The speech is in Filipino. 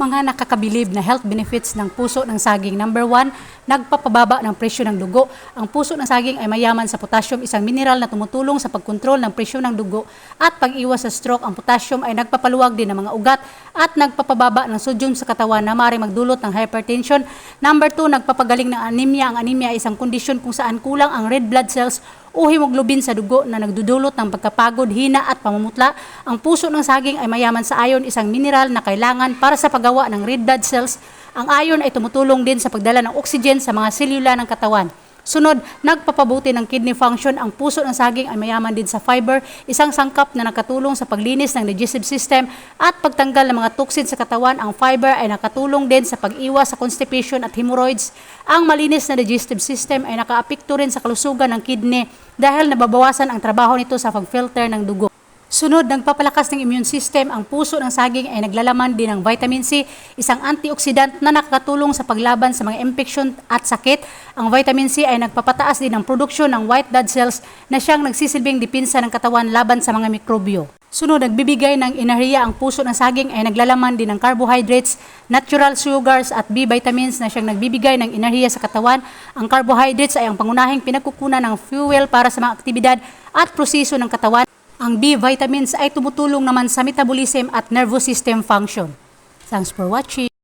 mga nakakabilib na health benefits ng puso ng saging. Number 1, nagpapababa ng presyo ng dugo. Ang puso ng saging ay mayaman sa potassium, isang mineral na tumutulong sa pagkontrol ng presyo ng dugo at pag-iwas sa stroke. Ang potassium ay nagpapaluwag din ng mga ugat at nagpapababa ng sodium sa katawan na maaaring magdulot ng hypertension. Number 2, nagpapagaling ng anemia. Ang anemia ay isang kondisyon kung saan kulang ang red blood cells o hemoglobin sa dugo na nagdudulot ng pagkapagod, hina at pamumutla. Ang puso ng saging ay mayaman sa iron, isang mineral na kailangan para sa paggawa ng red blood cells. Ang iron ay tumutulong din sa pagdala ng oxygen sa mga selula ng katawan. Sunod, nagpapabuti ng kidney function. Ang puso ng saging ay mayaman din sa fiber, isang sangkap na nakatulong sa paglinis ng digestive system at pagtanggal ng mga toxin sa katawan. Ang fiber ay nakatulong din sa pag-iwas sa constipation at hemorrhoids. Ang malinis na digestive system ay nakaapekto rin sa kalusugan ng kidney dahil nababawasan ang trabaho nito sa pag-filter ng dugo. Sunod, nagpapalakas ng immune system. Ang puso ng saging ay naglalaman din ng vitamin C, isang antioxidant na nakakatulong sa paglaban sa mga infeksyon at sakit. Ang vitamin C ay nagpapataas din ng produksyon ng white blood cells na siyang nagsisilbing depensa ng katawan laban sa mga mikrobyo. Sunod, nagbibigay ng enerhiya. Ang puso ng saging ay naglalaman din ng carbohydrates, natural sugars at B vitamins na siyang nagbibigay ng enerhiya sa katawan. Ang carbohydrates ay ang pangunahing pinagkukunan ng fuel para sa mga aktibidad at proseso ng katawan. Ang B vitamins ay tumutulong naman sa metabolism at nervous system function. Thanks for watching.